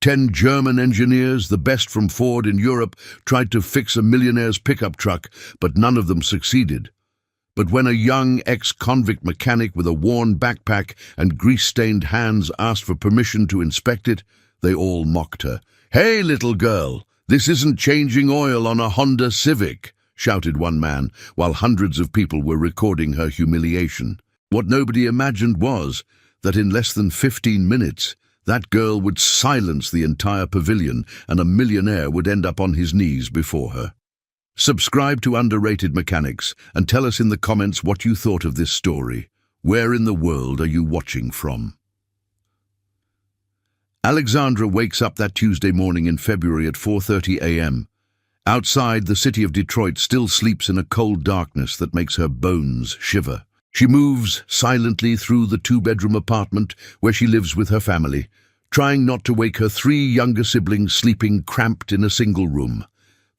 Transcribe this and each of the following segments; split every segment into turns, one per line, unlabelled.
10 German engineers, the best from Ford in Europe, tried to fix a millionaire's pickup truck, but none of them succeeded. But when a young ex-convict mechanic with a worn backpack and grease-stained hands asked for permission to inspect it, they all mocked her. "Hey, little girl, this isn't changing oil on a Honda Civic," shouted one man, while hundreds of people were recording her humiliation. What nobody imagined was that in less than 15 minutes, that girl would silence the entire pavilion and a millionaire would end up on his knees before her. Subscribe to Underrated Mechanics and tell us in the comments what you thought of this story. Where in the world are you watching from? Alexandra wakes up that Tuesday morning in February at 4:30 a.m. Outside, the city of Detroit still sleeps in a cold darkness that makes her bones shiver. She moves silently through the two-bedroom apartment where she lives with her family, trying not to wake her 3 younger siblings sleeping cramped in a single room.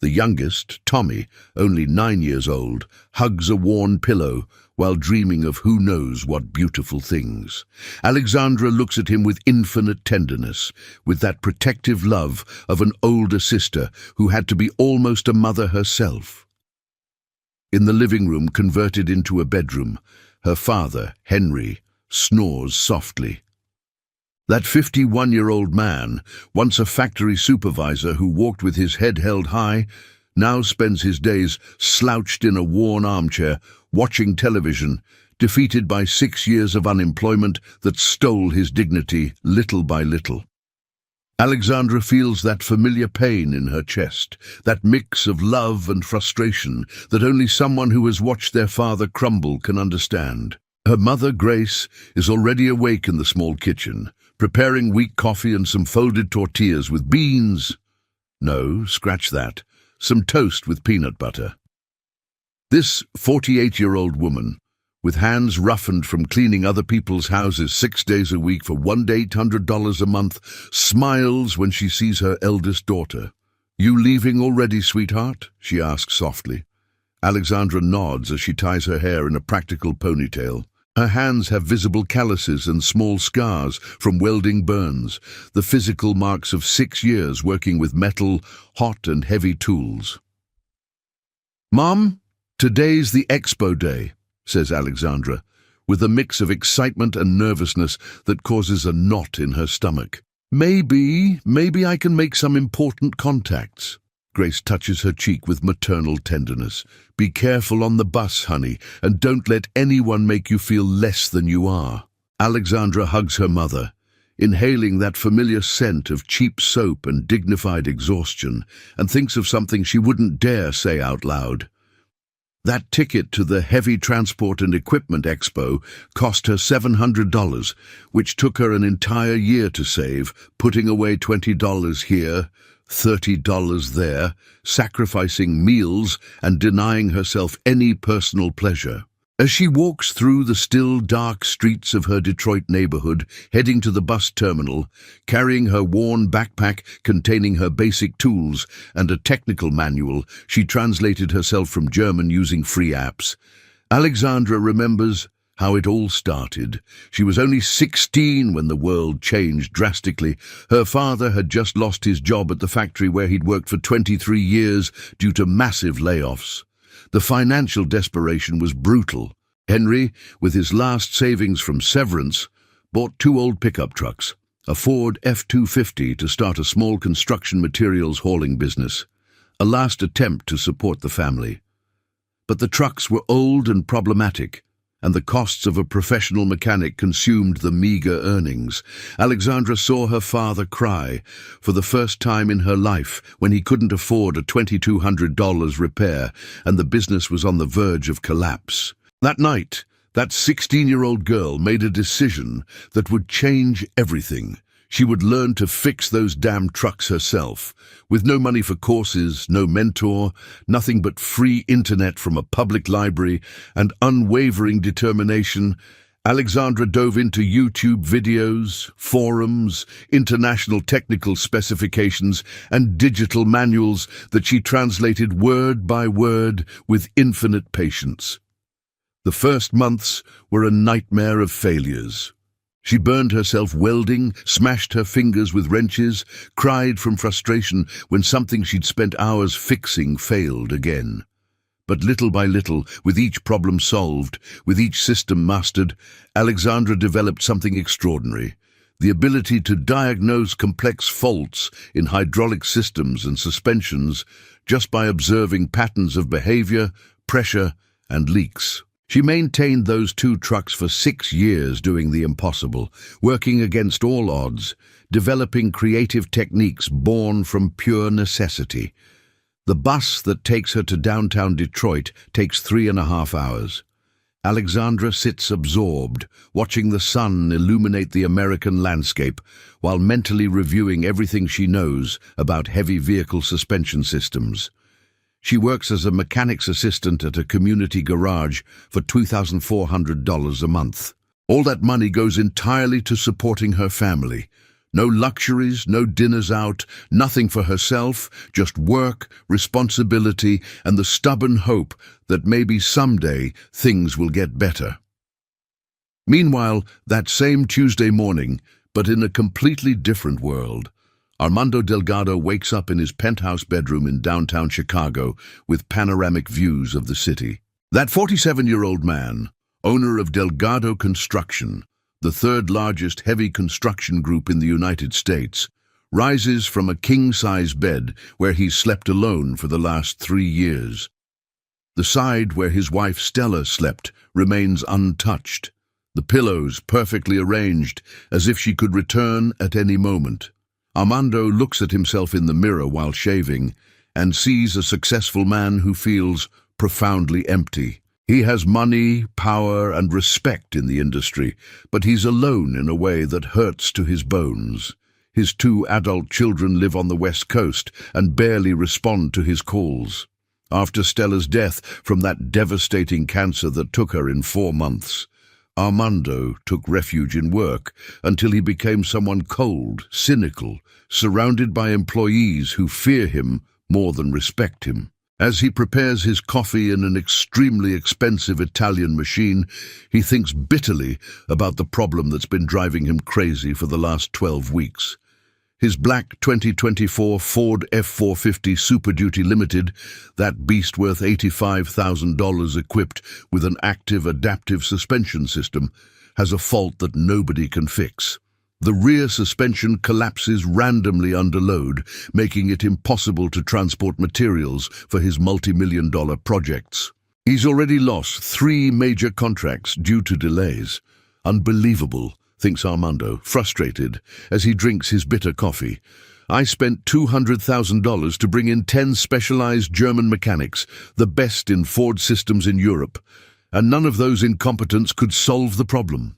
The youngest, Tommy, only 9 years old, hugs a worn pillow while dreaming of who knows what beautiful things. Alexandra looks at him with infinite tenderness, with that protective love of an older sister who had to be almost a mother herself. In the living room converted into a bedroom, her father, Henry, snores softly. That 51-year-old man, once a factory supervisor who walked with his head held high, now spends his days slouched in a worn armchair, watching television, defeated by 6 years of unemployment that stole his dignity little by little. Alexandra feels that familiar pain in her chest, that mix of love and frustration that only someone who has watched their father crumble can understand. Her mother, Grace, is already awake in the small kitchen, preparing weak coffee and some folded tortillas with beans. No, scratch that. Some toast with peanut butter. This 48-year-old woman, with hands roughened from cleaning other people's houses 6 days a week for $1,800 a month, smiles when she sees her eldest daughter. "You leaving already, sweetheart?" she asks softly. Alexandra nods as she ties her hair in a practical ponytail. Her hands have visible calluses and small scars from welding burns, the physical marks of 6 years working with metal, hot and heavy tools. "Mom, today's the expo day," says Alexandra, with a mix of excitement and nervousness that causes a knot in her stomach. Maybe I can make some important contacts." Grace touches her cheek with maternal tenderness. "Be careful on the bus, honey, and don't let anyone make you feel less than you are." Alexandra hugs her mother, inhaling that familiar scent of cheap soap and dignified exhaustion, and thinks of something she wouldn't dare say out loud. That ticket to the Heavy Transport and Equipment Expo cost her $700, which took her an entire year to save, putting away $20 here, $30 there, sacrificing meals and denying herself any personal pleasure. As she walks through the still dark streets of her Detroit neighborhood, heading to the bus terminal, carrying her worn backpack containing her basic tools and a technical manual she translated herself from German using free apps, Alexandra remembers how it all started. She was only 16 when the world changed drastically. Her father had just lost his job at the factory where he'd worked for 23 years due to massive layoffs. The financial desperation was brutal. Henry, with his last savings from severance, bought 2 old pickup trucks, a Ford F-250 to start a small construction materials hauling business, a last attempt to support the family. But the trucks were old and problematic, and the costs of a professional mechanic consumed the meager earnings. Alexandra saw her father cry for the first time in her life when he couldn't afford a $2,200 repair and the business was on the verge of collapse. That night, that 16-year-old girl made a decision that would change everything. She would learn to fix those damn trucks herself. With no money for courses, no mentor, nothing but free internet from a public library, and unwavering determination, Alexandra dove into YouTube videos, forums, international technical specifications, and digital manuals that she translated word by word with infinite patience. The first months were a nightmare of failures. She burned herself welding, smashed her fingers with wrenches, cried from frustration when something she'd spent hours fixing failed again. But little by little, with each problem solved, with each system mastered, Alexandra developed something extraordinary: the ability to diagnose complex faults in hydraulic systems and suspensions just by observing patterns of behavior, pressure, and leaks. She maintained those 2 trucks for 6 years doing the impossible, working against all odds, developing creative techniques born from pure necessity. The bus that takes her to downtown Detroit takes 3.5 hours. Alexandra sits absorbed, watching the sun illuminate the American landscape, while mentally reviewing everything she knows about heavy vehicle suspension systems. She works as a mechanic's assistant at a community garage for $2,400 a month. All that money goes entirely to supporting her family. No luxuries, no dinners out, nothing for herself, just work, responsibility, and the stubborn hope that maybe someday things will get better. Meanwhile, that same Tuesday morning, but in a completely different world, Armando Delgado wakes up in his penthouse bedroom in downtown Chicago with panoramic views of the city. That 47-year-old man, owner of Delgado Construction, the 3rd largest heavy construction group in the United States, rises from a king-size bed where he's slept alone for the last 3 years. The side where his wife Stella slept remains untouched, the pillows perfectly arranged as if she could return at any moment. Armando looks at himself in the mirror while shaving and sees a successful man who feels profoundly empty. He has money, power, and respect in the industry, but he's alone in a way that hurts to his bones. His 2 adult children live on the West Coast and barely respond to his calls. After Stella's death from that devastating cancer that took her in 4 months, Armando took refuge in work until he became someone cold, cynical, surrounded by employees who fear him more than respect him. As he prepares his coffee in an extremely expensive Italian machine, he thinks bitterly about the problem that's been driving him crazy for the last 12 weeks. His black 2024 Ford F450 Super Duty Limited, that beast worth $85,000 equipped with an active adaptive suspension system, has a fault that nobody can fix. The rear suspension collapses randomly under load, making it impossible to transport materials for his multi-million-dollar projects. He's already lost 3 major contracts due to delays. Unbelievable, thinks Armando, frustrated, as he drinks his bitter coffee. I spent $200,000 to bring in 10 specialized German mechanics, the best in Ford systems in Europe, and none of those incompetents could solve the problem.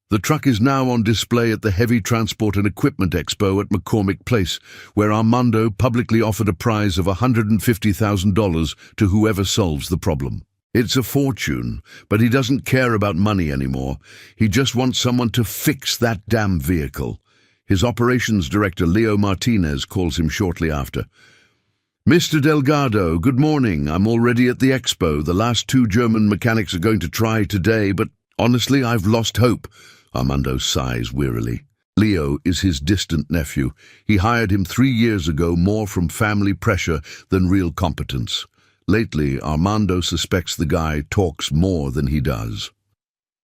The truck is now on display at the Heavy Transport and Equipment Expo at McCormick Place, where Armando publicly offered a prize of $150,000 to whoever solves the problem. It's a fortune, but he doesn't care about money anymore. He just wants someone to fix that damn vehicle. His operations director, Leo Martinez, calls him shortly after. Mr. Delgado, good morning. I'm already at the expo. The last 2 German mechanics are going to try today, but honestly, I've lost hope. Armando sighs wearily. Leo is his distant nephew. He hired him 3 years ago more from family pressure than real competence. Lately, Armando suspects the guy talks more than he does.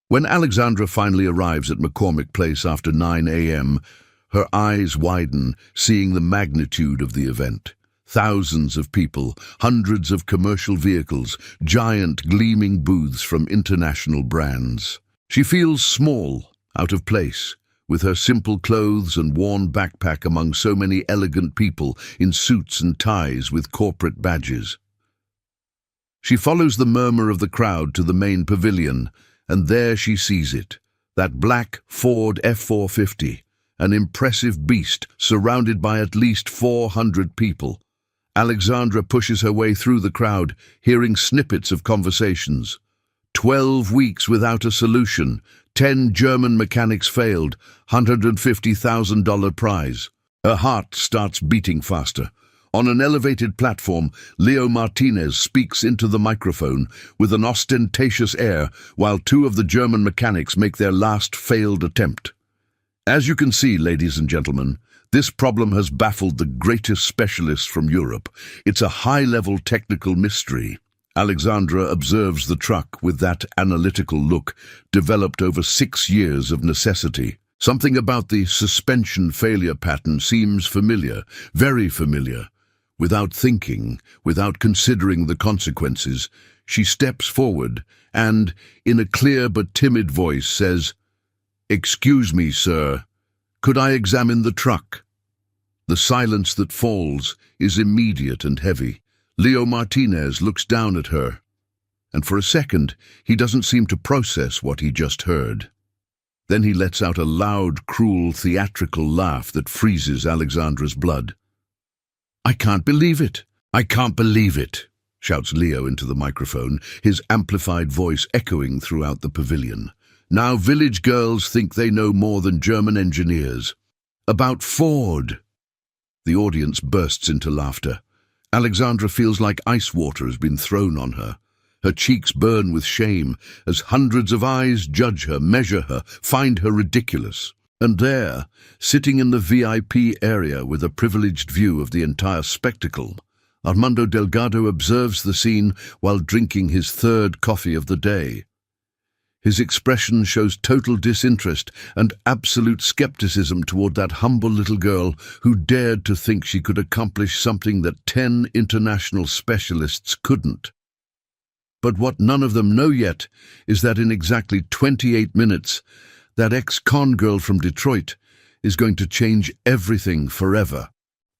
When Alexandra finally arrives at McCormick Place after 9 a.m., her eyes widen, seeing the magnitude of the event. Thousands of people, hundreds of commercial vehicles, giant gleaming booths from international brands. She feels small, out of place, with her simple clothes and worn backpack among so many elegant people in suits and ties with corporate badges. She follows the murmur of the crowd to the main pavilion, and there she sees it, that black Ford F450, an impressive beast surrounded by at least 400 people. Alexandra pushes her way through the crowd, hearing snippets of conversations. 12 weeks without a solution, 10 German mechanics failed, $150,000 prize. Her heart starts beating faster. On an elevated platform, Leo Martinez speaks into the microphone with an ostentatious air while two of the German mechanics make their last failed attempt. As you can see, ladies and gentlemen, this problem has baffled the greatest specialists from Europe. It's a high-level technical mystery. Alexandra observes the truck with that analytical look developed over 6 years of necessity. Something about the suspension failure pattern seems familiar, very familiar. Without thinking, without considering the consequences, she steps forward and, in a clear but timid voice, says, "Excuse me, sir. Could I examine the truck?" The silence that falls is immediate and heavy. Leo Martinez looks down at her, and for a second he doesn't seem to process what he just heard. Then he lets out a loud, cruel, theatrical laugh that freezes Alexandra's blood. "I can't believe it! I can't believe it!" shouts Leo into the microphone, his amplified voice echoing throughout the pavilion. Now village girls think they know more than German engineers. About Ford. The audience bursts into laughter. Alexandra feels like ice water has been thrown on her. Her cheeks burn with shame as hundreds of eyes judge her, measure her, find her ridiculous. And there, sitting in the VIP area with a privileged view of the entire spectacle, Armando Delgado observes the scene while drinking his third coffee of the day. His expression shows total disinterest and absolute skepticism toward that humble little girl who dared to think she could accomplish something that 10 international specialists couldn't. But what none of them know yet is that in exactly 28 minutes, that ex-con girl from Detroit is going to change everything forever.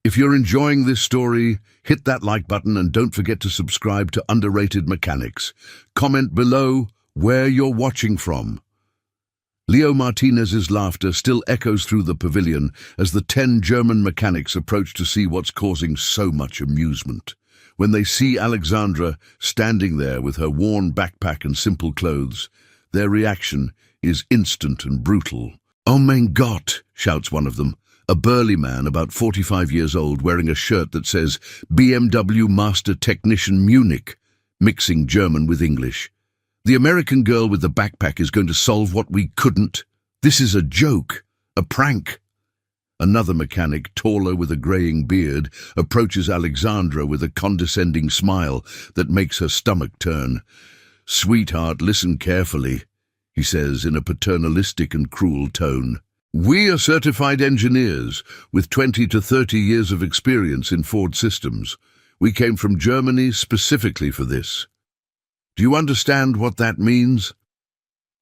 If you're enjoying this story, hit that like button and don't forget to subscribe to Underrated Mechanics. Comment below where you're watching from. Leo Martinez's laughter still echoes through the pavilion as the 10 German mechanics approach to see what's causing so much amusement. When they see Alexandra standing there with her worn backpack and simple clothes, their reaction is instant and brutal. "Oh mein Gott," shouts one of them, a burly man about 45 years old wearing a shirt that says BMW Master Technician Munich, mixing German with English. "The American girl with the backpack is going to solve what we couldn't. This is a joke, a prank." Another mechanic, taller with a greying beard, approaches Alexandra with a condescending smile that makes her stomach turn. "Sweetheart, listen carefully," he says in a paternalistic and cruel tone. "We are certified engineers with 20 to 30 years of experience in Ford systems. We came from Germany specifically for this. Do you understand what that means?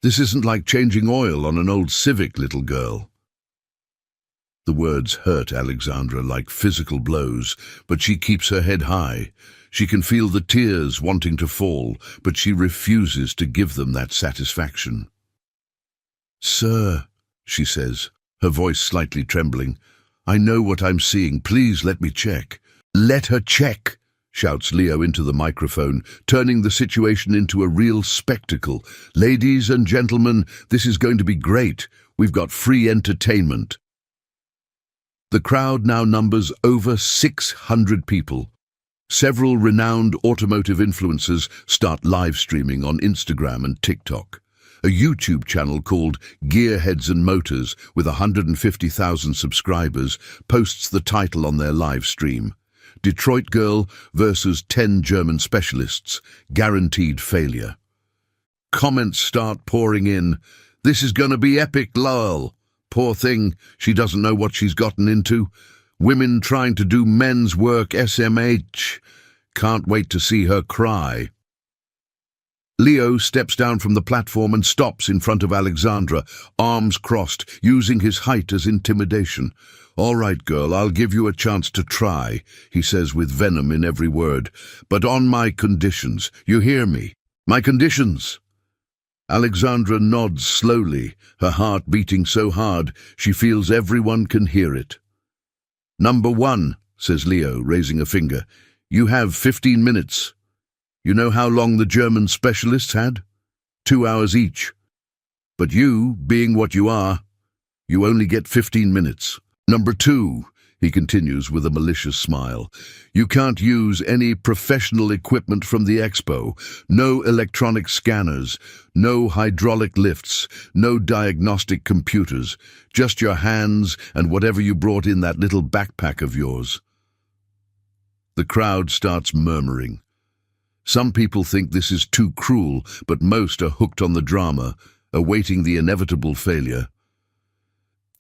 This isn't like changing oil on an old Civic, little girl." The words hurt Alexandra like physical blows, but she keeps her head high. She can feel the tears wanting to fall, but she refuses to give them that satisfaction. "Sir," she says, her voice slightly trembling, "I know what I'm seeing. Please let me check." "Let her check," shouts Leo into the microphone, turning the situation into a real spectacle. "Ladies and gentlemen, this is going to be great. We've got free entertainment." The crowd now numbers over 600 people. Several renowned automotive influencers start live streaming on Instagram and TikTok. A YouTube channel called Gearheads and Motors with 150,000 subscribers posts the title on their live stream: "Detroit Girl versus 10 German Specialists, Guaranteed Failure." Comments start pouring in. "This is gonna be epic, lol. Poor thing, she doesn't know what she's gotten into. Women trying to do men's work, SMH. Can't wait to see her cry." Leo steps down from the platform and stops in front of Alexandra, arms crossed, using his height as intimidation. "All right, girl, I'll give you a chance to try," he says with venom in every word. "But on my conditions. You hear me? My conditions." Alexandra nods slowly, her heart beating so hard she feels everyone can hear it. "Number 1, says Leo, raising a finger. "You have 15 minutes. You know how long the German specialists had? 2 hours each. But you, being what you are, you only get 15 minutes. Number 2, He continues with a malicious smile. You can't use any professional equipment from the expo. No electronic scanners, no hydraulic lifts, no diagnostic computers. Just your hands and whatever you brought in that little backpack of yours. The crowd starts murmuring. Some people think this is too cruel, but most are hooked on the drama, awaiting the inevitable failure.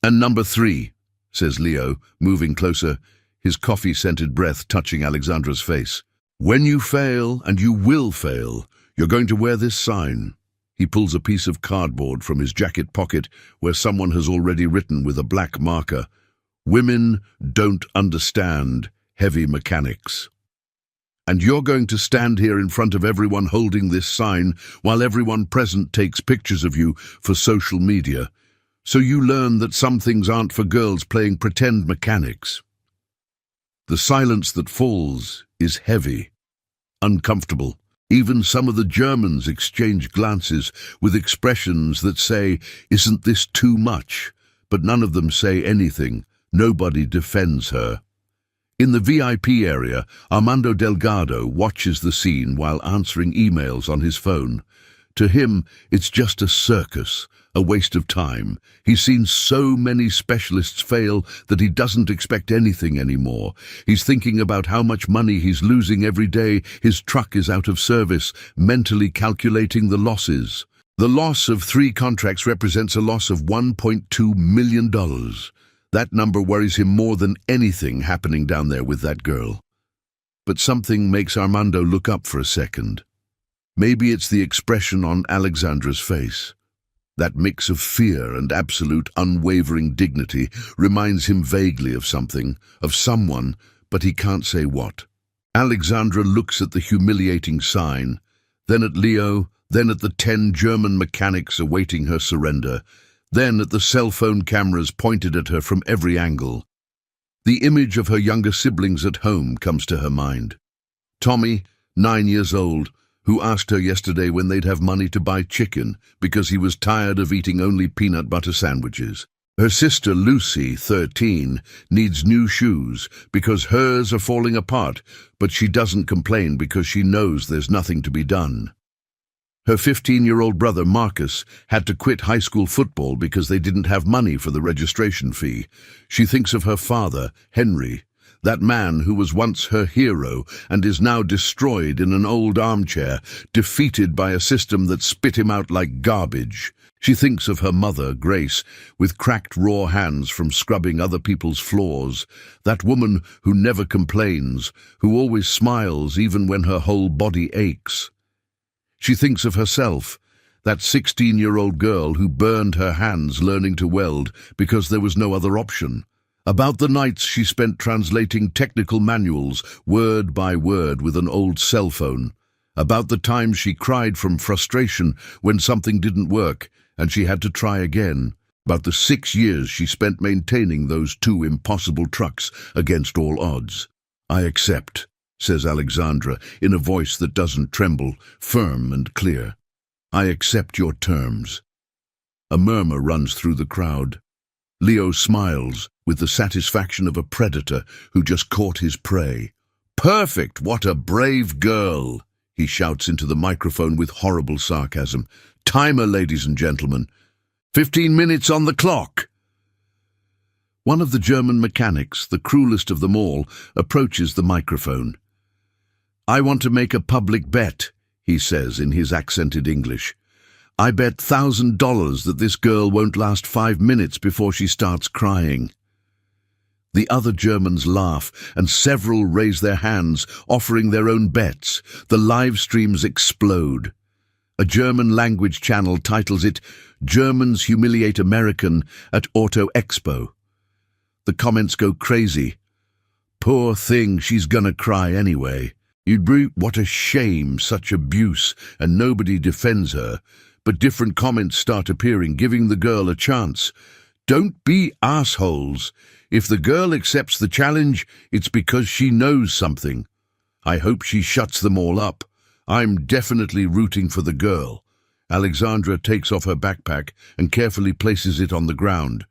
And number 3, says Leo, moving closer, his coffee-scented breath touching Alexandra's face. When you fail, and you will fail, you're going to wear this sign. He pulls a piece of cardboard from his jacket pocket where someone has already written with a black marker, "Women don't understand heavy mechanics." And you're going to stand here in front of everyone holding this sign while everyone present takes pictures of you for social media. So you learn that some things aren't for girls playing pretend mechanics. The silence that falls is heavy, uncomfortable. Even some of the Germans exchange glances with expressions that say, "Isn't this too much?" But none of them say anything. Nobody defends her. In the VIP area, Armando Delgado watches the scene while answering emails on his phone. To him, it's just a circus, a waste of time. He's seen so many specialists fail that he doesn't expect anything anymore. He's thinking about how much money he's losing every day his truck is out of service, mentally calculating the losses. The loss of 3 contracts represents a loss of $1.2 million. That number worries him more than anything happening down there with that girl. But something makes Armando look up for a second. Maybe it's the expression on Alexandra's face. That mix of fear and absolute unwavering dignity reminds him vaguely of something, of someone, but he can't say what. Alexandra looks at the humiliating sign, then at Leo, then at the 10 German mechanics awaiting her surrender, then at the cell phone cameras pointed at her from every angle. The image of her younger siblings at home comes to her mind. Tommy, 9 years old, who asked her yesterday when they'd have money to buy chicken because he was tired of eating only peanut butter sandwiches. Her sister Lucy, 13, needs new shoes because hers are falling apart, but she doesn't complain because she knows there's nothing to be done. Her 15-year-old brother Marcus had to quit high school football because they didn't have money for the registration fee. She thinks of her father, Henry, that man who was once her hero and is now destroyed in an old armchair, defeated by a system that spit him out like garbage. She thinks of her mother, Grace, with cracked raw hands from scrubbing other people's floors, that woman who never complains, who always smiles even when her whole body aches. She thinks of herself, that 16-year-old girl who burned her hands learning to weld because there was no other option. About the nights she spent translating technical manuals word by word with an old cell phone. About the times she cried from frustration when something didn't work and she had to try again. About the 6 years she spent maintaining those 2 impossible trucks against all odds. "I accept," says Alexandra in a voice that doesn't tremble, firm and clear. "I accept your terms." A murmur runs through the crowd. Leo smiles with the satisfaction of a predator who just caught his prey. "Perfect! What a brave girl!" he shouts into the microphone with horrible sarcasm. "Timer, ladies and gentlemen. 15 minutes on the clock." One of the German mechanics, the cruelest of them all, approaches the microphone. "I want to make a public bet," he says in his accented English. "I bet $1,000 that this girl won't last 5 minutes before she starts crying." The other Germans laugh, and several raise their hands, offering their own bets. The live streams explode. A German-language channel titles it, "Germans Humiliate American at Auto Expo." The comments go crazy. "Poor thing, she's gonna cry anyway. What a shame, such abuse, and nobody defends her." But different comments start appearing, giving the girl a chance. "Don't be assholes. If the girl accepts the challenge, it's because she knows something. I hope she shuts them all up. I'm definitely rooting for the girl." Alexandra takes off her backpack and carefully places it on the ground.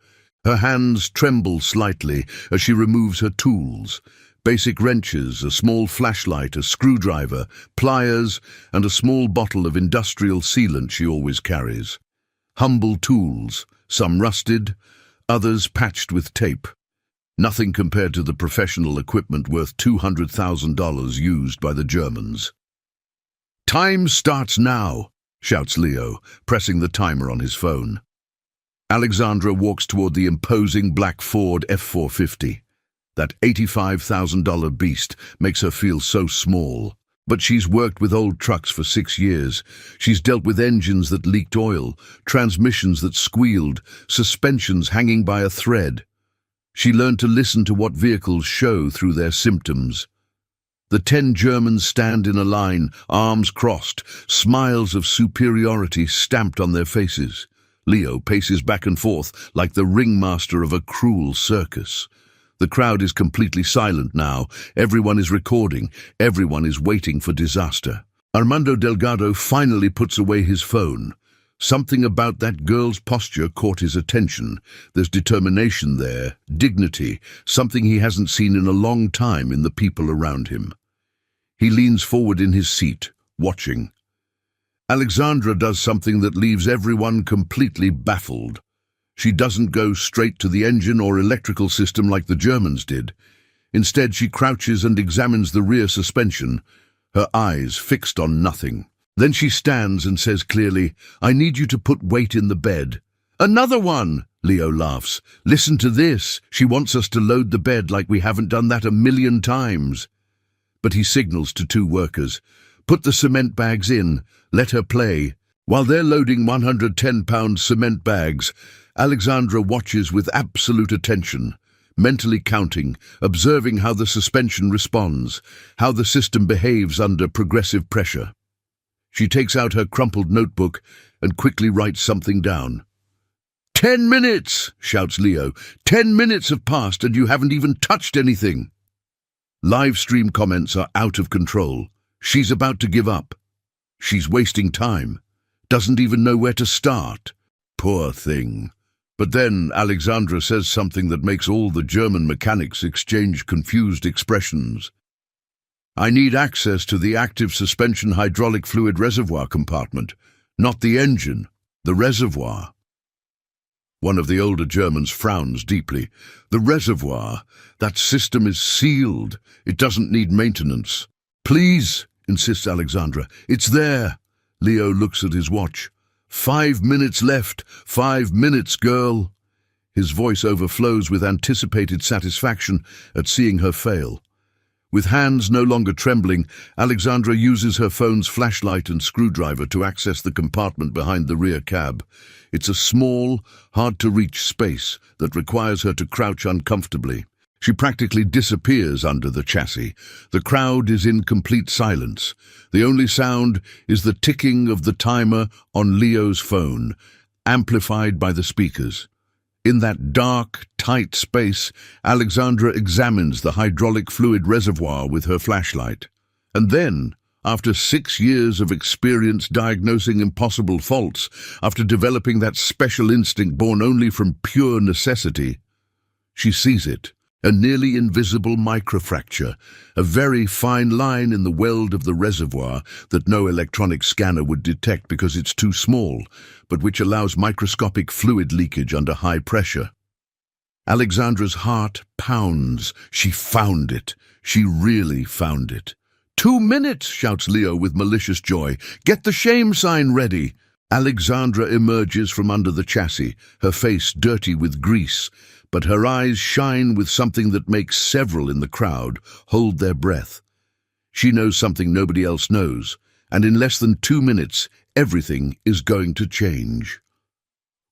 Her hands tremble slightly as she removes her tools. Basic wrenches, a small flashlight, a screwdriver, pliers, and a small bottle of industrial sealant she always carries. Humble tools, some rusted, others patched with tape. Nothing compared to the professional equipment worth $200,000 used by the Germans. "Time starts now," shouts Leo, pressing the timer on his phone. Alexandra walks toward the imposing black Ford F-450. That $85,000 beast makes her feel so small. But she's worked with old trucks for 6 years. She's dealt with engines that leaked oil, transmissions that squealed, suspensions hanging by a thread. She learned to listen to what vehicles show through their symptoms. The 10 Germans stand in a line, arms crossed, smiles of superiority stamped on their faces. Leo paces back and forth like the ringmaster of a cruel circus. The crowd is completely silent now. Everyone is recording. Everyone is waiting for disaster. Armando Delgado finally puts away his phone. Something about that girl's posture caught his attention. There's determination there, dignity, something he hasn't seen in a long time in the people around him. He leans forward in his seat, watching. Alexandra does something that leaves everyone completely baffled. She doesn't go straight to the engine or electrical system like the Germans did. Instead, she crouches and examines the rear suspension, her eyes fixed on nothing. Then she stands and says clearly, "I need you to put weight in the bed." "Another one!" Leo laughs. "Listen to this. She wants us to load the bed like we haven't done that 1,000,000 times. But he signals to 2 workers. "Put the cement bags in. Let her play." While they're loading 110-pound cement bags, Alexandra watches with absolute attention, mentally counting, observing how the suspension responds, how the system behaves under progressive pressure. She takes out her crumpled notebook and quickly writes something down. 10 minutes, shouts Leo. 10 minutes have passed and you haven't even touched anything. Live stream comments are out of control. She's about to give up. She's wasting time. Doesn't even know where to start. Poor thing. But then Alexandra says something that makes all the German mechanics exchange confused expressions. "I need access to the active suspension hydraulic fluid reservoir compartment, not the engine, the reservoir." One of the older Germans frowns deeply. "The reservoir, that system is sealed. It doesn't need maintenance." "Please," insists Alexandra. "It's there." Leo looks at his watch. 5 minutes left. 5 minutes, girl." His voice overflows with anticipated satisfaction at seeing her fail. With hands no longer trembling, Alexandra uses her phone's flashlight and screwdriver to access the compartment behind the rear cab. It's a small, hard-to-reach space that requires her to crouch uncomfortably. She practically disappears under the chassis. The crowd is in complete silence. The only sound is the ticking of the timer on Leo's phone, amplified by the speakers. In that dark, tight space, Alexandra examines the hydraulic fluid reservoir with her flashlight. And then, after 6 years of experience diagnosing impossible faults, after developing that special instinct born only from pure necessity, she sees it. A nearly invisible microfracture, a very fine line in the weld of the reservoir that no electronic scanner would detect because it's too small, but which allows microscopic fluid leakage under high pressure. Alexandra's heart pounds. She found it. She really found it. 2 minutes, shouts Leo with malicious joy. Get the shame sign ready. Alexandra emerges from under the chassis, her face dirty with grease, but her eyes shine with something that makes several in the crowd hold their breath. She knows something nobody else knows, and in less than 2 minutes, everything is going to change.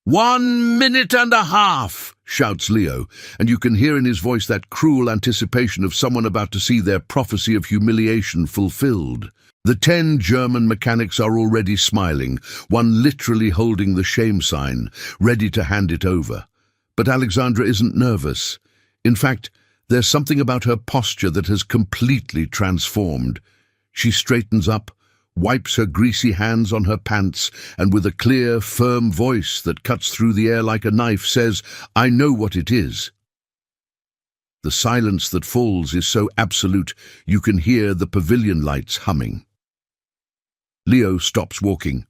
1 minute and a half, shouts Leo, and you can hear in his voice that cruel anticipation of someone about to see their prophecy of humiliation fulfilled. The 10 German mechanics are already smiling, one literally holding the shame sign, ready to hand it over. But Alexandra isn't nervous. In fact, there's something about her posture that has completely transformed. She straightens up, wipes her greasy hands on her pants, and with a clear, firm voice that cuts through the air like a knife says, "I know what it is." The silence that falls is so absolute you can hear the pavilion lights humming. Leo stops walking.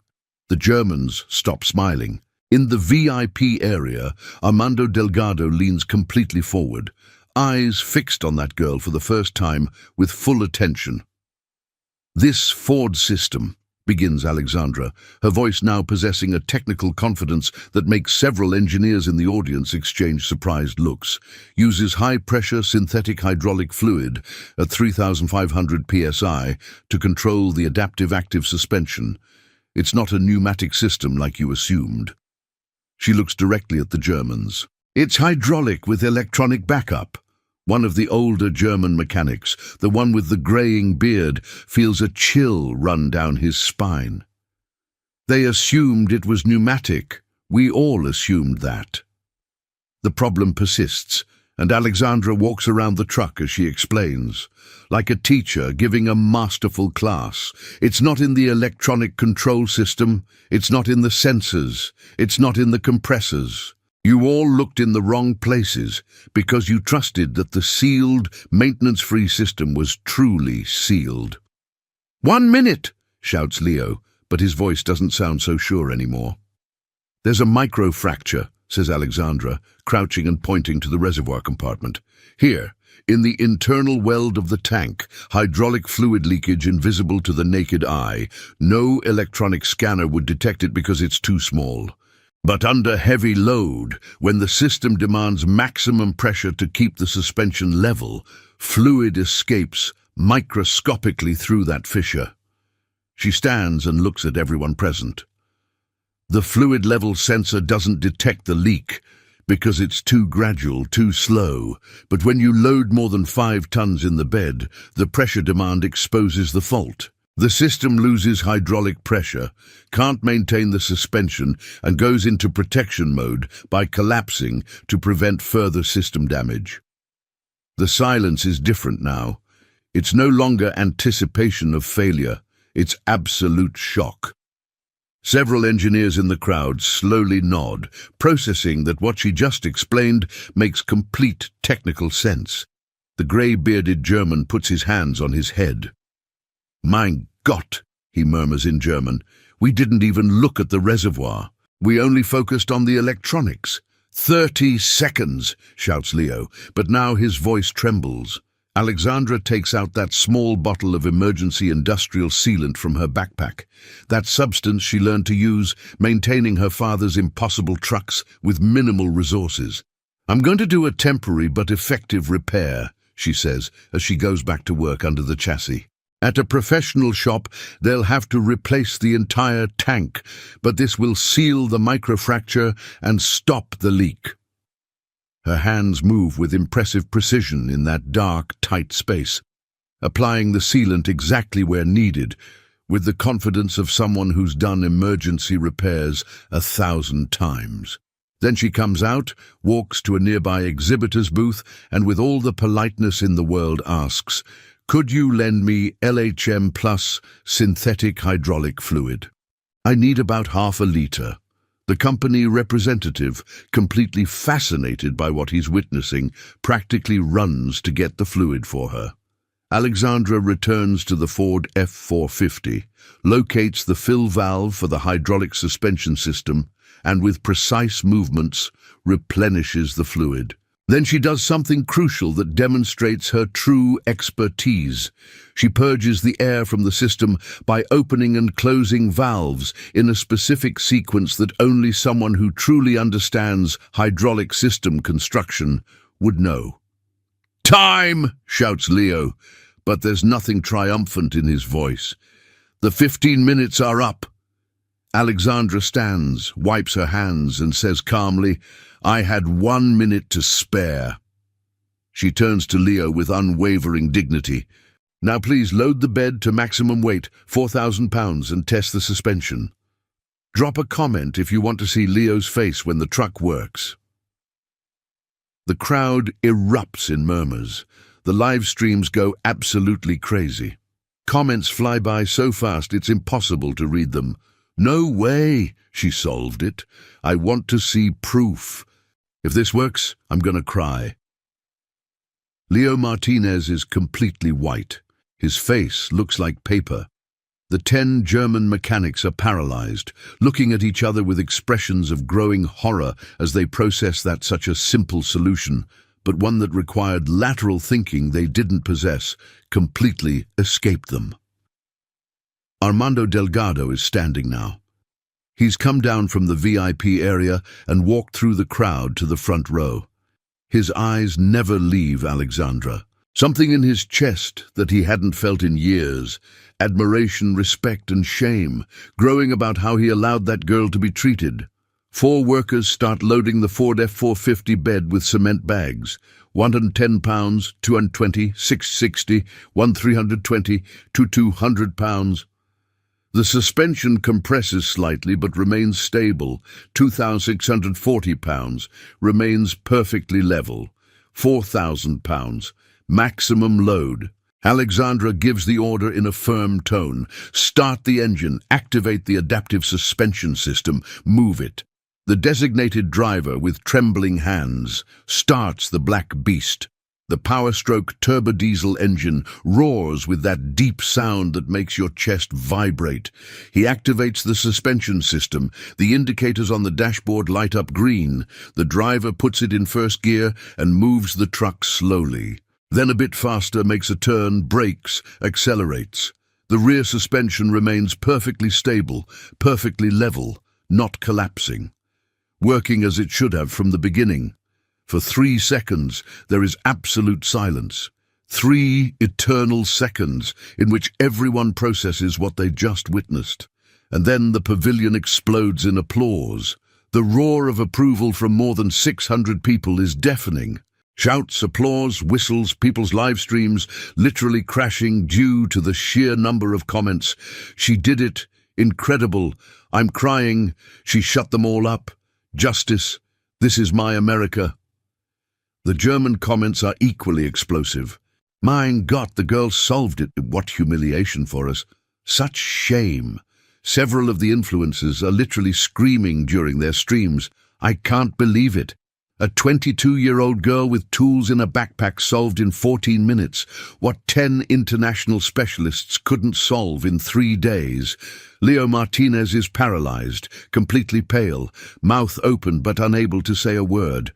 The Germans stop smiling. In the VIP area, Armando Delgado leans completely forward, eyes fixed on that girl for the first time with full attention. "This Ford system," begins Alexandra, her voice now possessing a technical confidence that makes several engineers in the audience exchange surprised looks, uses high-pressure synthetic hydraulic fluid at 3,500 psi to control the adaptive active suspension. It's not a pneumatic system like you assumed. She looks directly at the Germans. "It's hydraulic with electronic backup." One of the older German mechanics, the one with the graying beard, feels a chill run down his spine. "They assumed it was pneumatic. We all assumed that." The problem persists, and Alexandra walks around the truck as she explains, like a teacher giving a masterful class. "It's not in the electronic control system, it's not in the sensors, it's not in the compressors. You all looked in the wrong places because you trusted that the sealed, maintenance-free system was truly sealed." "1 minute!" shouts Leo, but his voice doesn't sound so sure anymore. "There's a microfracture," says Alexandra, crouching and pointing to the reservoir compartment. "Here, in the internal weld of the tank, hydraulic fluid leakage invisible to the naked eye. No electronic scanner would detect it because it's too small. But under heavy load, when the system demands maximum pressure to keep the suspension level, fluid escapes microscopically through that fissure." She stands and looks at everyone present. "The fluid level sensor doesn't detect the leak because it's too gradual, too slow. But when you load more than 5 tons in the bed, the pressure demand exposes the fault. The system loses hydraulic pressure, can't maintain the suspension, and goes into protection mode by collapsing to prevent further system damage." The silence is different now. It's no longer anticipation of failure, it's absolute shock. Several engineers in the crowd slowly nod, processing that what she just explained makes complete technical sense. The grey-bearded German puts his hands on his head. "Mein Gott," he murmurs in German. "We didn't even look at the reservoir. We only focused on the electronics." 30 seconds, shouts Leo, but now his voice trembles. Alexandra takes out that small bottle of emergency industrial sealant from her backpack, that substance she learned to use maintaining her father's impossible trucks with minimal resources. "I'm going to do a temporary but effective repair," she says as she goes back to work under the chassis. "At a professional shop, they'll have to replace the entire tank, but this will seal the microfracture and stop the leak." Her hands move with impressive precision in that dark, tight space, applying the sealant exactly where needed, with the confidence of someone who's done emergency repairs 1,000 times. Then she comes out, walks to a nearby exhibitor's booth, and with all the politeness in the world asks, "Could you lend me LHM plus synthetic hydraulic fluid? I need about half a litre." The company representative, completely fascinated by what he's witnessing, practically runs to get the fluid for her. Alexandra returns to the Ford F450, locates the fill valve for the hydraulic suspension system, and with precise movements, replenishes the fluid. Then she does something crucial that demonstrates her true expertise. She purges the air from the system by opening and closing valves in a specific sequence that only someone who truly understands hydraulic system construction would know. "Time!" shouts Leo, but there's nothing triumphant in his voice. "The 15 minutes are up." Alexandra stands, wipes her hands, and says calmly, "I had 1 minute to spare." She turns to Leo with unwavering dignity. "Now please load the bed to maximum weight, 4,000 pounds, and test the suspension. Drop a comment if you want to see Leo's face when the truck works." The crowd erupts in murmurs. The live streams go absolutely crazy. Comments fly by so fast it's impossible to read them. No way, she solved it. I want to see proof. If this works, I'm gonna cry. Leo Martinez is completely white. His face looks like paper. The 10 German mechanics are paralyzed, looking at each other with expressions of growing horror as they process that such a simple solution, but one that required lateral thinking they didn't possess, completely escaped them. Armando Delgado is standing now. He's come down from the VIP area and walked through the crowd to the front row. His eyes never leave Alexandra. Something in his chest that he hadn't felt in years, admiration, respect and shame, growing about how he allowed that girl to be treated. 4 workers start loading the Ford F450 bed with cement bags. 110 pounds, 220, 660, 1320 to 200 pounds. The suspension compresses slightly but remains stable. 2,640 pounds, remains perfectly level. 4,000 pounds, maximum load. Alexandra gives the order in a firm tone. Start the engine, activate the adaptive suspension system, move it. The designated driver, with trembling hands, starts the black beast. The power-stroke turbo-diesel engine roars with that deep sound that makes your chest vibrate. He activates the suspension system. The indicators on the dashboard light up green. The driver puts it in first gear and moves the truck slowly. Then a bit faster, makes a turn, brakes, accelerates. The rear suspension remains perfectly stable, perfectly level, not collapsing. Working as it should have from the beginning. For 3 seconds, there is absolute silence. 3 eternal seconds in which everyone processes what they just witnessed. And then the pavilion explodes in applause. The roar of approval from more than 600 people is deafening. Shouts, applause, whistles, people's live streams literally crashing due to the sheer number of comments. She did it. Incredible. I'm crying. She shut them all up. Justice. This is my America. The German comments are equally explosive. Mein Gott, the girl solved it. What humiliation for us. Such shame. Several of the influencers are literally screaming during their streams. I can't believe it. A 22-year-old girl with tools in a backpack solved in 14 minutes what 10 international specialists couldn't solve in 3 days. Leo Martinez is paralyzed, completely pale, mouth open but unable to say a word.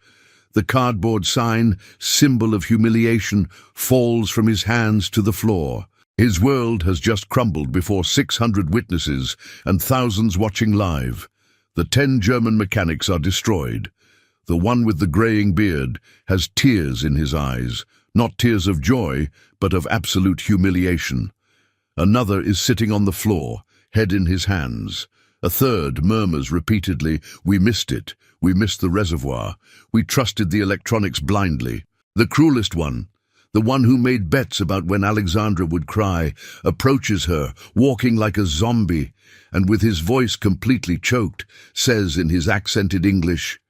The cardboard sign, symbol of humiliation, falls from his hands to the floor. His world has just crumbled before 600 witnesses and thousands watching live. The 10 German mechanics are destroyed. The one with the greying beard has tears in his eyes, not tears of joy, but of absolute humiliation. Another is sitting on the floor, head in his hands. A third murmurs repeatedly, "We missed it. We missed the reservoir. We trusted the electronics blindly." The cruelest one, the one who made bets about when Alexandra would cry, approaches her, walking like a zombie, and with his voice completely choked, says in his accented English,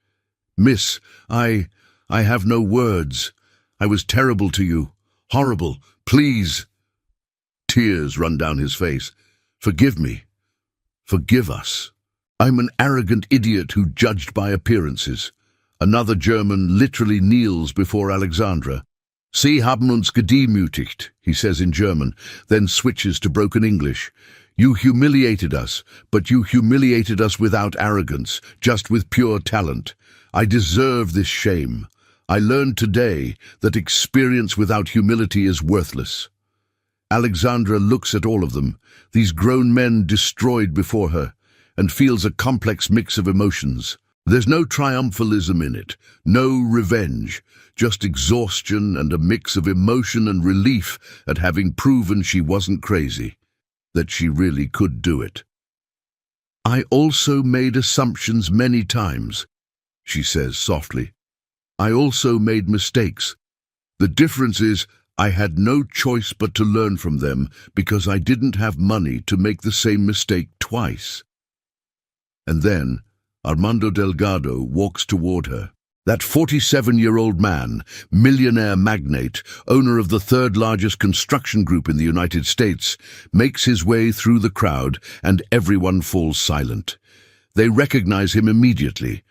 "Miss, I have no words. I was terrible to you. Horrible. Please." Tears run down his face. "Forgive me. Forgive us. I'm an arrogant idiot who judged by appearances." Another German literally kneels before Alexandra. "Sie haben uns gedemütigt," he says in German, then switches to broken English. "You humiliated us, but you humiliated us without arrogance, just with pure talent. I deserve this shame. I learned today that experience without humility is worthless." Alexandra looks at all of them, these grown men destroyed before her, and feels a complex mix of emotions. There's no triumphalism in it, no revenge, just exhaustion and a mix of emotion and relief at having proven she wasn't crazy, that she really could do it. "I also made assumptions many times," she says softly. "I also made mistakes. The difference is I had no choice but to learn from them because I didn't have money to make the same mistake twice." And then Armando Delgado walks toward her. That 47-year-old man, millionaire magnate, owner of the third largest construction group in the United States, makes his way through the crowd and everyone falls silent. They recognize him immediately.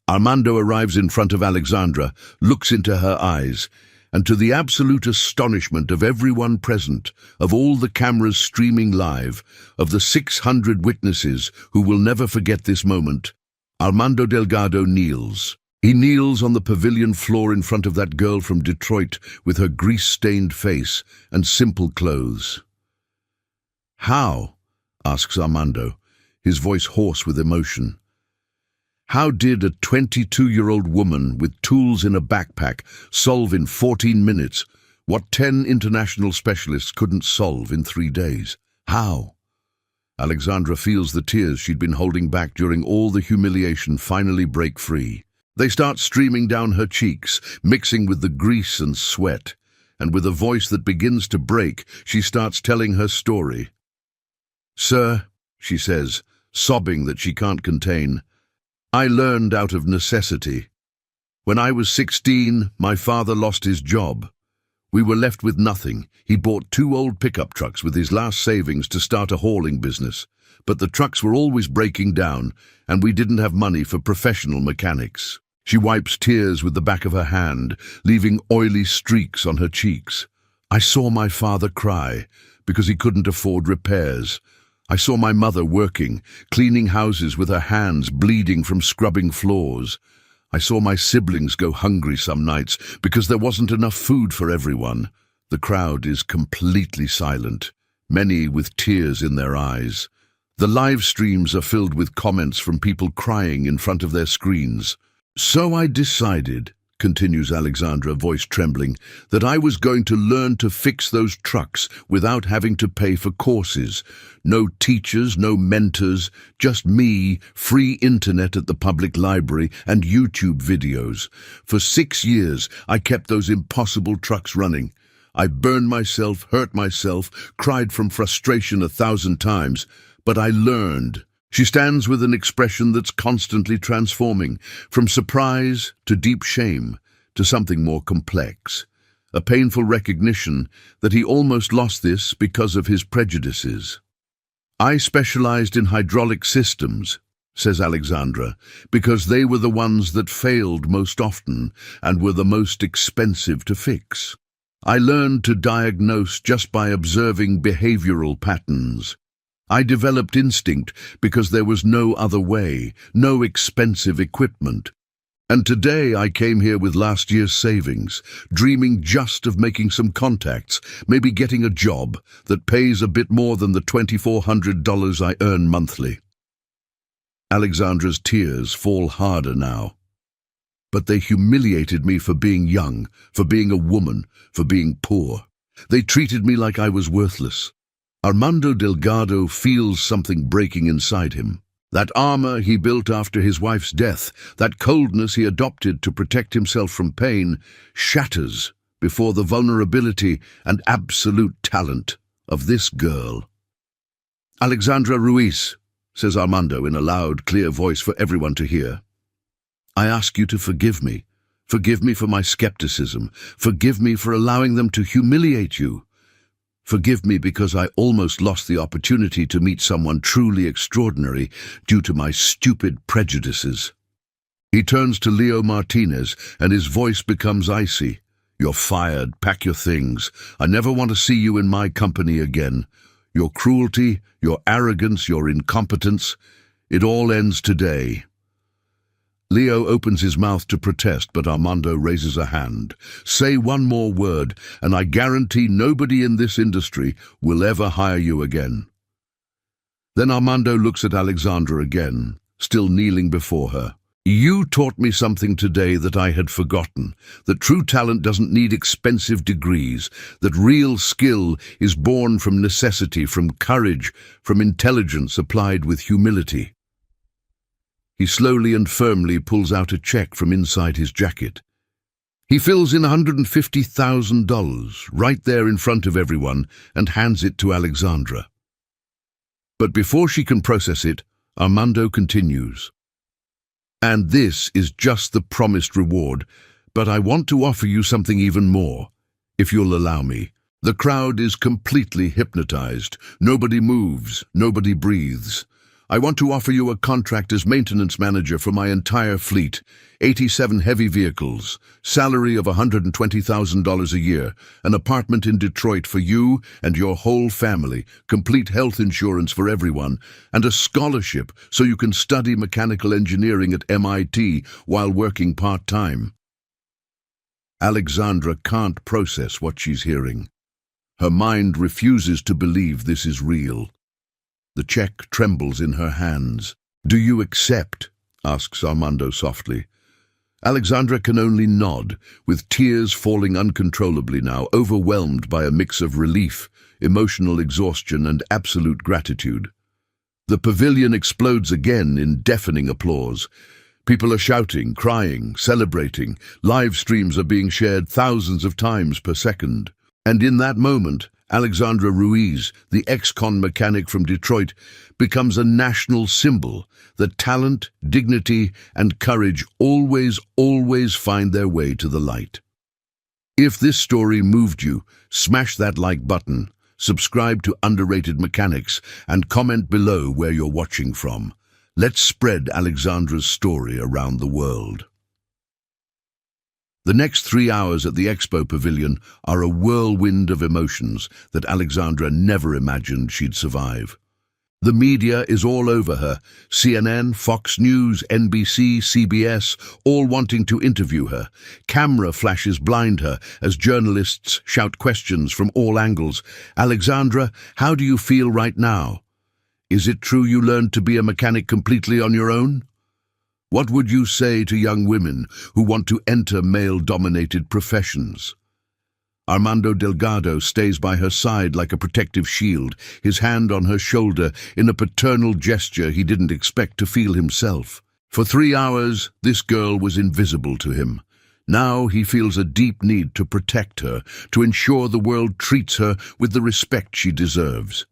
Armando arrives in front of Alexandra, looks into her eyes, and to the absolute astonishment of everyone present, of all the cameras streaming live, of the 600 witnesses who will never forget this moment, Armando Delgado kneels. He kneels on the pavilion floor in front of that girl from Detroit with her grease-stained face and simple clothes. "How?" asks Armando, his voice hoarse with emotion. "How did a 22-year-old woman with tools in a backpack solve in 14 minutes what 10 international specialists couldn't solve in 3 days? How?" Alexandra feels the tears she'd been holding back during all the humiliation finally break free. They start streaming down her cheeks, mixing with the grease and sweat, and with a voice that begins to break, she starts telling her story. "Sir," she says, sobbing that she can't contain, "I learned out of necessity. When I was 16, my father lost his job. We were left with nothing. He bought 2 old pickup trucks with his last savings to start a hauling business, but the trucks were always breaking down, and we didn't have money for professional mechanics." She wipes tears with the back of her hand, leaving oily streaks on her cheeks. "I saw my father cry because he couldn't afford repairs. I saw my mother working, cleaning houses with her hands bleeding from scrubbing floors. I saw my siblings go hungry some nights because there wasn't enough food for everyone." The crowd is completely silent, many with tears in their eyes. The live streams are filled with comments from people crying in front of their screens. "So I decided," continues Alexandra, voice trembling, "that I was going to learn to fix those trucks without having to pay for courses. No teachers, no mentors, just me, free internet at the public library, and YouTube videos. For 6 years, I kept those impossible trucks running. I burned myself, hurt myself, cried from frustration 1,000 times, but I learned." She stands with an expression that's constantly transforming, from surprise to deep shame to something more complex. A painful recognition that he almost lost this because of his prejudices. "I specialized in hydraulic systems," says Alexandra, "because they were the ones that failed most often and were the most expensive to fix. I learned to diagnose just by observing behavioral patterns. I developed instinct because there was no other way, no expensive equipment. And today I came here with last year's savings, dreaming just of making some contacts, maybe getting a job that pays a bit more than the $2,400 I earn monthly." Alexandra's tears fall harder now. "But they humiliated me for being young, for being a woman, for being poor. They treated me like I was worthless." Armando Delgado feels something breaking inside him. That armor he built after his wife's death, that coldness he adopted to protect himself from pain, shatters before the vulnerability and absolute talent of this girl. "Alexandra Ruiz," says Armando in a loud, clear voice for everyone to hear, "I ask you to forgive me. Forgive me for my skepticism. Forgive me for allowing them to humiliate you. Forgive me because I almost lost the opportunity to meet someone truly extraordinary due to my stupid prejudices." He turns to Leo Martinez and his voice becomes icy. "You're fired. Pack your things. I never want to see you in my company again. Your cruelty, your arrogance, your incompetence, it all ends today." Leo opens his mouth to protest, but Armando raises a hand. "Say one more word, and I guarantee nobody in this industry will ever hire you again." Then Armando looks at Alexandra again, still kneeling before her. "You taught me something today that I had forgotten, that true talent doesn't need expensive degrees, that real skill is born from necessity, from courage, from intelligence applied with humility." He slowly and firmly pulls out a check from inside his jacket. He fills in $150,000 right there in front of everyone and hands it to Alexandra. But before she can process it, Armando continues. And this is just the promised reward, but I want to offer you something even more, if you'll allow me. The crowd is completely hypnotized. Nobody moves, nobody breathes. I want to offer you a contract as maintenance manager for my entire fleet, 87 heavy vehicles, salary of $120,000 a year, an apartment in Detroit for you and your whole family, complete health insurance for everyone, and a scholarship so you can study mechanical engineering at MIT while working part-time. Alexandra can't process what she's hearing. Her mind refuses to believe this is real. The check trembles in her hands. "Do you accept?" asks Armando softly. Alexandra can only nod, with tears falling uncontrollably now, overwhelmed by a mix of relief, emotional exhaustion, and absolute gratitude. The pavilion explodes again in deafening applause. People are shouting, crying, celebrating. Live streams are being shared thousands of times per second. And in that moment, Alexandra Ruiz, the ex-con mechanic from Detroit, becomes a national symbol that talent, dignity, and courage always find their way to the light. If this story moved you, smash that like button, subscribe to Underrated Mechanics, and comment below where you're watching from. Let's spread Alexandra's story around the world. The next 3 hours at the Expo Pavilion are a whirlwind of emotions that Alexandra never imagined she'd survive. The media is all over her, CNN, Fox News, NBC, CBS, all wanting to interview her. Camera flashes blind her as journalists shout questions from all angles. "Alexandra, how do you feel right now? Is it true you learned to be a mechanic completely on your own? What would you say to young women who want to enter male-dominated professions?" Armando Delgado stays by her side like a protective shield, his hand on her shoulder in a paternal gesture he didn't expect to feel himself. For 3 hours, this girl was invisible to him. Now he feels a deep need to protect her, to ensure the world treats her with the respect she deserves.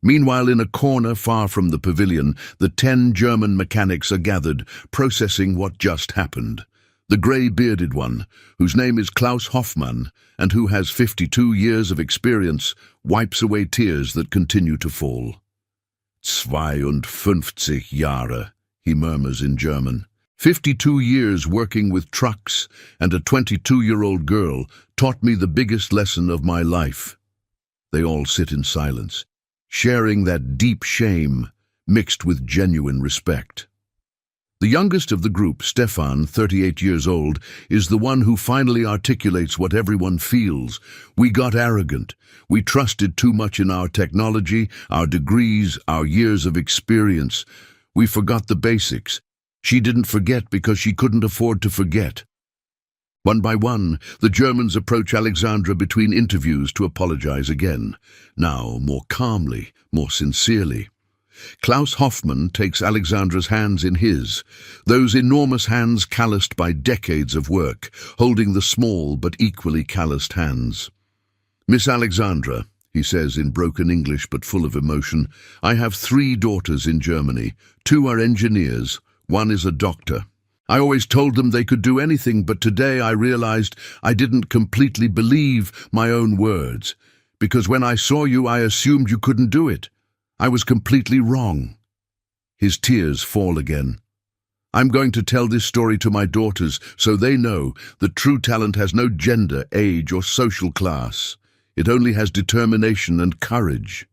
Meanwhile, in a corner far from the pavilion, the 10 German mechanics are gathered, processing what just happened. The grey-bearded one, whose name is Klaus Hoffmann, and who has 52 years of experience, wipes away tears that continue to fall. 52 Jahre, he murmurs in German. 52 years working with trucks and a 22-year-old girl taught me the biggest lesson of my life. They all sit in silence, sharing that deep shame mixed with genuine respect. The youngest of the group, Stefan, 38 years old, is the one who finally articulates what everyone feels. "We got arrogant. We trusted too much in our technology, our degrees, our years of experience. We forgot the basics." She didn't forget because she couldn't afford to forget. One by one, the Germans approach Alexandra between interviews to apologize again. Now, more calmly, more sincerely. Klaus Hoffmann takes Alexandra's hands in his, those enormous hands calloused by decades of work, holding the small but equally calloused hands. "Miss Alexandra," he says in broken English but full of emotion, "I have 3 daughters in Germany. 2 are engineers, 1 is a doctor. I always told them they could do anything, but today I realized I didn't completely believe my own words, because when I saw you, I assumed you couldn't do it. I was completely wrong." His tears fall again. "I'm going to tell this story to my daughters so they know that true talent has no gender, age, or social class. It only has determination and courage."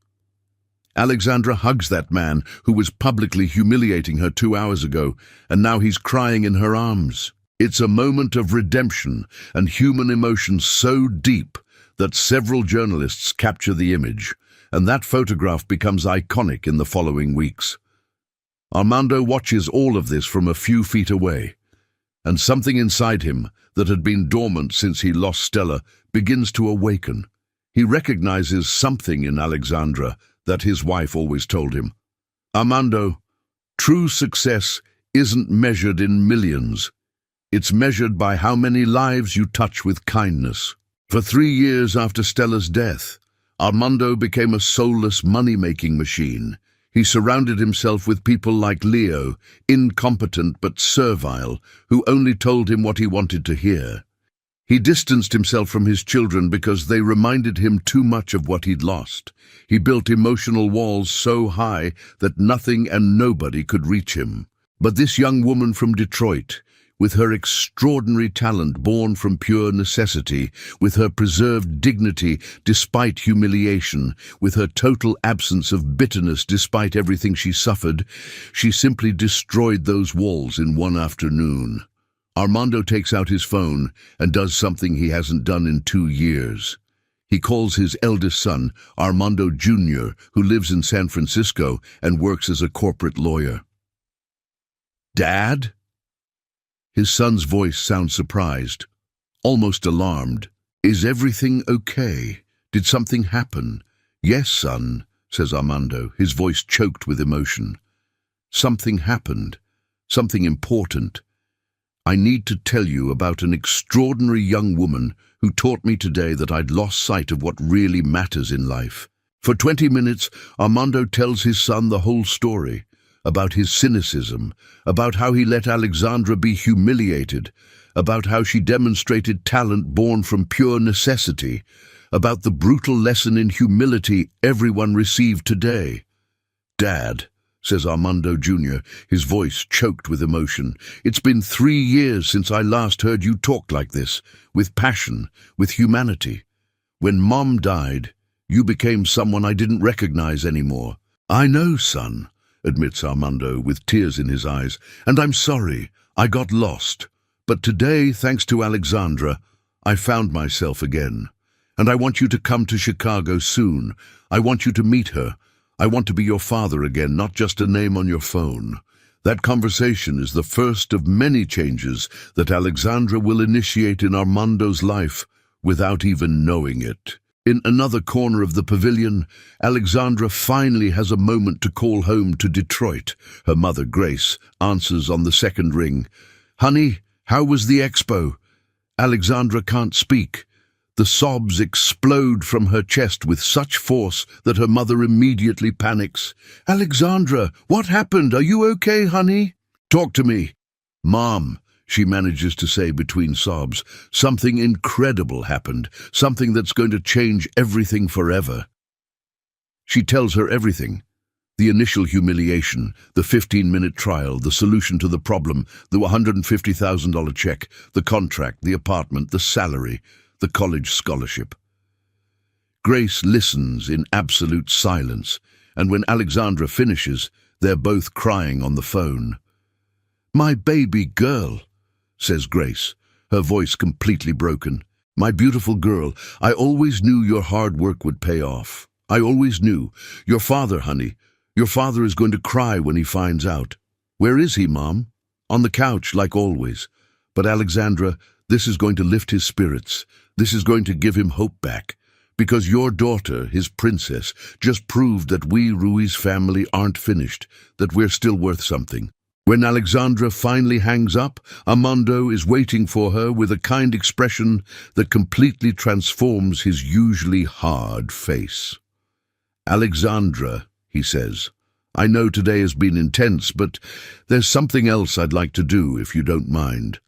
Alexandra hugs that man who was publicly humiliating her 2 hours ago, and now he's crying in her arms. It's a moment of redemption and human emotion so deep that several journalists capture the image, and that photograph becomes iconic in the following weeks. Armando watches all of this from a few feet away, and something inside him that had been dormant since he lost Stella begins to awaken. He recognizes something in Alexandra that his wife always told him. "Armando, true success isn't measured in millions. It's measured by how many lives you touch with kindness." For 3 years after Stella's death, Armando became a soulless money-making machine. He surrounded himself with people like Leo, incompetent but servile, who only told him what he wanted to hear. He distanced himself from his children because they reminded him too much of what he'd lost. He built emotional walls so high that nothing and nobody could reach him. But this young woman from Detroit, with her extraordinary talent born from pure necessity, with her preserved dignity despite humiliation, with her total absence of bitterness despite everything she suffered, she simply destroyed those walls in one afternoon. Armando takes out his phone and does something he hasn't done in 2 years. He calls his eldest son, Armando Jr., who lives in San Francisco and works as a corporate lawyer. "Dad?" His son's voice sounds surprised, almost alarmed. "Is everything okay? Did something happen?" "Yes, son," says Armando, his voice choked with emotion. "Something happened. Something important. I need to tell you about an extraordinary young woman who taught me today that I'd lost sight of what really matters in life." For 20 minutes, Armando tells his son the whole story, about his cynicism, about how he let Alexandra be humiliated, about how she demonstrated talent born from pure necessity, about the brutal lesson in humility everyone received today. "Dad," says Armando Jr., his voice choked with emotion, "it's been 3 years since I last heard you talk like this, with passion, with humanity. When Mom died, you became someone I didn't recognize anymore." "I know, son," admits Armando with tears in his eyes, "and I'm sorry, I got lost. But today, thanks to Alexandra, I found myself again. And I want you to come to Chicago soon. I want you to meet her. I want to be your father again, not just a name on your phone." That conversation is the first of many changes that Alexandra will initiate in Armando's life without even knowing it. In another corner of the pavilion, Alexandra finally has a moment to call home to Detroit. Her mother, Grace, answers on the second ring. "Honey, how was the expo?" Alexandra can't speak. The sobs explode from her chest with such force that her mother immediately panics. "Alexandra, what happened? Are you okay, honey?" "Talk to me." "Mom," she manages to say between sobs, "something incredible happened, something that's going to change everything forever." She tells her everything. The initial humiliation, the 15-minute trial, the solution to the problem, the $150,000 check, the contract, the apartment, the salary, the college scholarship. Grace listens in absolute silence, and when Alexandra finishes, they're both crying on the phone. "My baby girl," says Grace, her voice completely broken. "My beautiful girl, I always knew your hard work would pay off. I always knew. Your father, honey, your father is going to cry when he finds out." "Where is he, Mom?" "On the couch, like always. But Alexandra, this is going to lift his spirits. This is going to give him hope back. Because your daughter, his princess, just proved that we Ruiz family aren't finished, that we're still worth something." When Alexandra finally hangs up, Armando is waiting for her with a kind expression that completely transforms his usually hard face. "Alexandra," he says, "I know today has been intense, but there's something else I'd like to do, if you don't mind.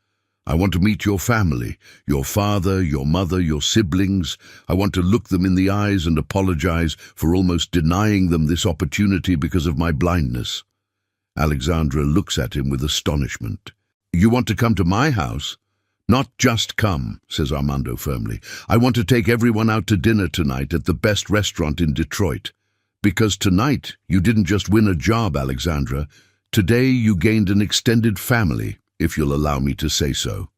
I want to meet your family, your father, your mother, your siblings. I want to look them in the eyes and apologize for almost denying them this opportunity because of my blindness." Alexandra looks at him with astonishment. "You want to come to my house?" "Not just come," says Armando firmly. "I want to take everyone out to dinner tonight at the best restaurant in Detroit. Because tonight you didn't just win a job, Alexandra. Today you gained an extended family, if you'll allow me to say so."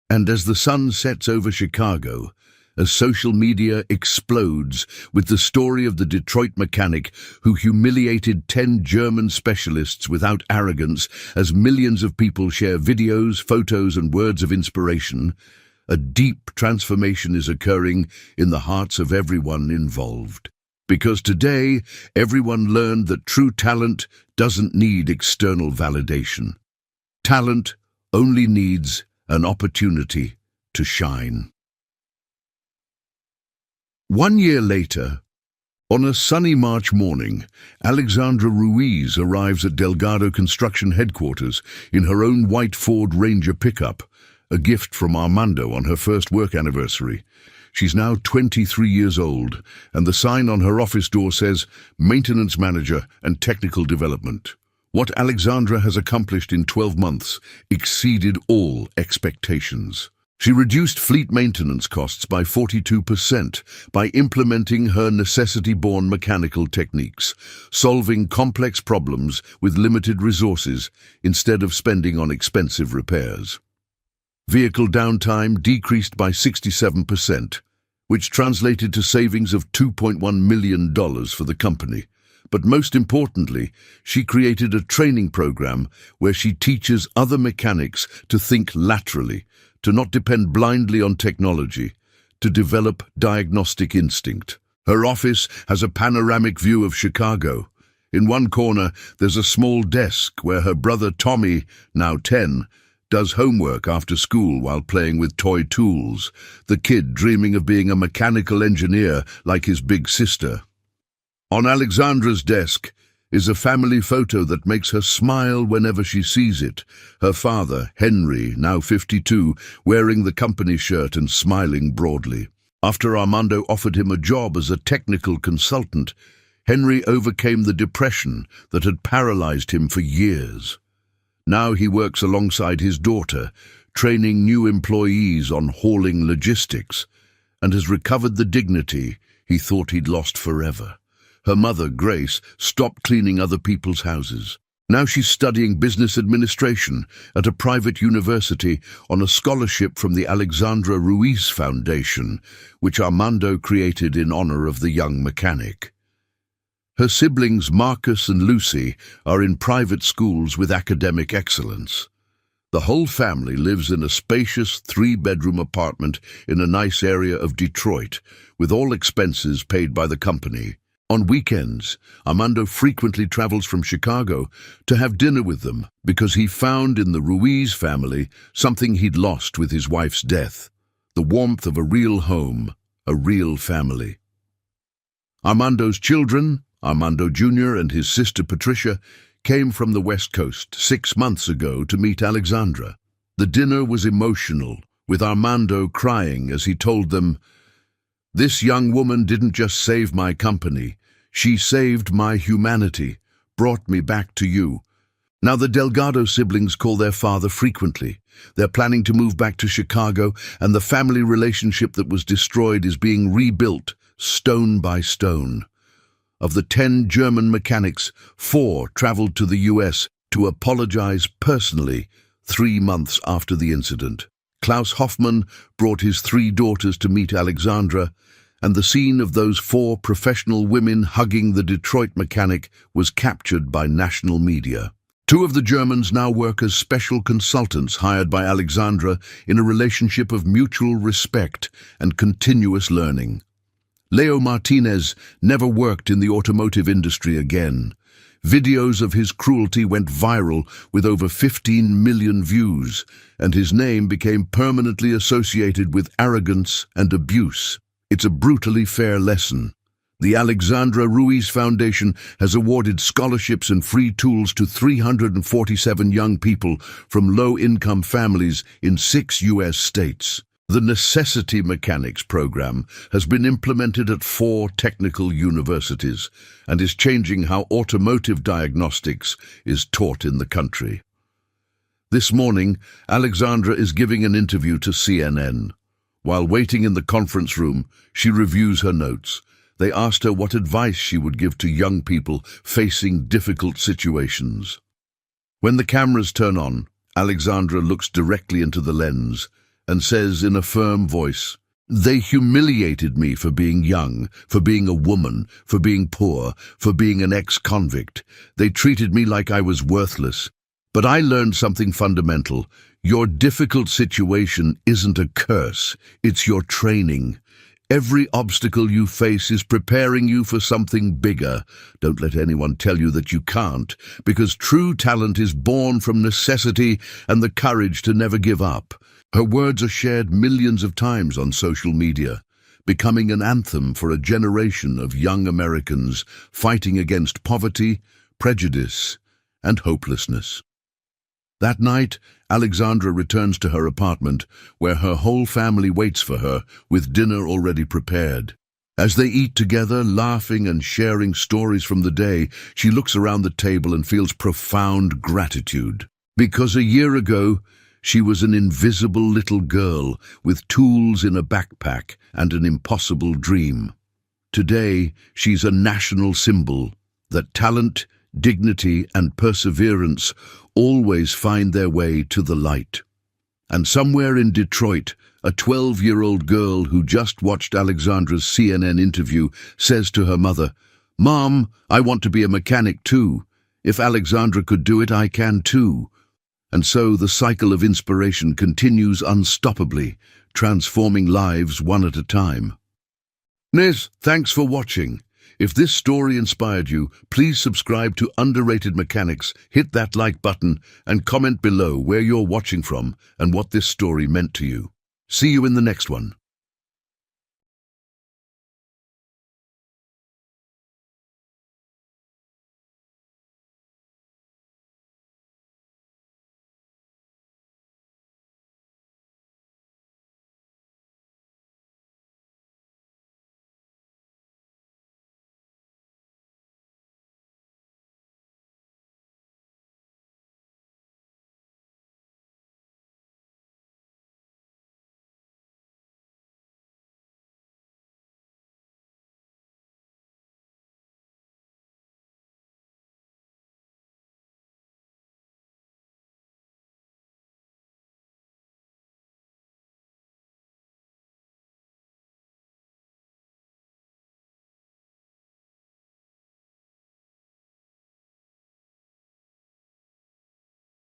And as the sun sets over Chicago, as social media explodes with the story of the Detroit mechanic who humiliated 10 German specialists without arrogance, as millions of people share videos, photos, and words of inspiration, a deep transformation is occurring in the hearts of everyone involved. Because today, everyone learned that true talent doesn't need external validation. Talent only needs an opportunity to shine. 1 year later, On a sunny March morning, Alexandra Ruiz arrives at Delgado Construction headquarters in her own white Ford Ranger pickup, a gift from Armando on her first work anniversary. She's now 23 years old, and the sign on her office door says Maintenance Manager and Technical Development. What Alexandra has accomplished in 12 months exceeded all expectations. She reduced fleet maintenance costs by 42% by implementing her necessity-born mechanical techniques, solving complex problems with limited resources instead of spending on expensive repairs. Vehicle downtime decreased by 67%, which translated to savings of $2.1 million for the company. But most importantly, she created a training program where she teaches other mechanics to think laterally, to not depend blindly on technology, to develop diagnostic instinct. Her office has a panoramic view of Chicago. In one corner, there's a small desk where her brother Tommy, now 10, does homework after school while playing with toy tools, the kid dreaming of being a mechanical engineer like his big sister. On Alexandra's desk is a family photo that makes her smile whenever she sees it. Her father, Henry, now 52, wearing the company shirt and smiling broadly. After Armando offered him a job as a technical consultant, Henry overcame the depression that had paralyzed him for years. Now he works alongside his daughter, training new employees on hauling logistics, and has recovered the dignity he thought he'd lost forever. Her mother, Grace, stopped cleaning other people's houses. Now she's studying business administration at a private university on a scholarship from the Alexandra Ruiz Foundation, which Armando created in honor of the young mechanic. Her siblings, Marcus and Lucy, are in private schools with academic excellence. The whole family lives in a spacious 3-bedroom apartment in a nice area of Detroit, with all expenses paid by the company. On weekends, Armando frequently travels from Chicago to have dinner with them because he found in the Ruiz family something he'd lost with his wife's death: the warmth of a real home, a real family. Armando's children, Armando Jr. and his sister Patricia, came from the West Coast 6 months ago to meet Alexandra. The dinner was emotional, with Armando crying as he told them, "This young woman didn't just save my company. She saved my humanity, brought me back to you." Now the Delgado siblings call their father frequently. They're planning to move back to Chicago, and the family relationship that was destroyed is being rebuilt stone by stone. Of the 10 German mechanics, 4 traveled to the US to apologize personally 3 months after the incident. Klaus Hoffmann brought his 3 daughters to meet Alexandra, and the scene of those 4 professional women hugging the Detroit mechanic was captured by national media. 2 of the Germans now work as special consultants hired by Alexandra in a relationship of mutual respect and continuous learning. Leo Martinez never worked in the automotive industry again. Videos of his cruelty went viral with over 15 million views, and his name became permanently associated with arrogance and abuse. It's a brutally fair lesson. The Alexandra Ruiz Foundation has awarded scholarships and free tools to 347 young people from low-income families in 6 U.S. states. The Necessity Mechanics program has been implemented at 4 technical universities and is changing how automotive diagnostics is taught in the country. This morning, Alexandra is giving an interview to CNN. While waiting in the conference room, she reviews her notes. They asked her what advice she would give to young people facing difficult situations. When the cameras turn on, Alexandra looks directly into the lens and says in a firm voice, "They humiliated me for being young, for being a woman, for being poor, for being an ex-convict. They treated me like I was worthless. But I learned something fundamental. Your difficult situation isn't a curse, it's your training. Every obstacle you face is preparing you for something bigger. Don't let anyone tell you that you can't, because true talent is born from necessity and the courage to never give up." Her words are shared millions of times on social media becoming an anthem for a generation of young Americans fighting against poverty, prejudice, and hopelessness. That night, Alexandra returns to her apartment, where her whole family waits for her, with dinner already prepared. As they eat together, laughing and sharing stories from the day, she looks around the table and feels profound gratitude. Because a year ago, she was an invisible little girl with tools in a backpack and an impossible dream. Today, she's a national symbol that talent, dignity, and perseverance always find their way to the light. And somewhere in Detroit, a 12-year-old girl who just watched Alexandra's CNN interview says to her mother, "Mom, I want to be a mechanic too. If Alexandra could do it, I can too." And so the cycle of inspiration continues unstoppably, transforming lives one at a time. Nis, thanks for watching. If this story inspired you, please subscribe to Underrated Mechanics, hit that like button, and comment below where you're watching from and what this story meant to you. See you in the next one.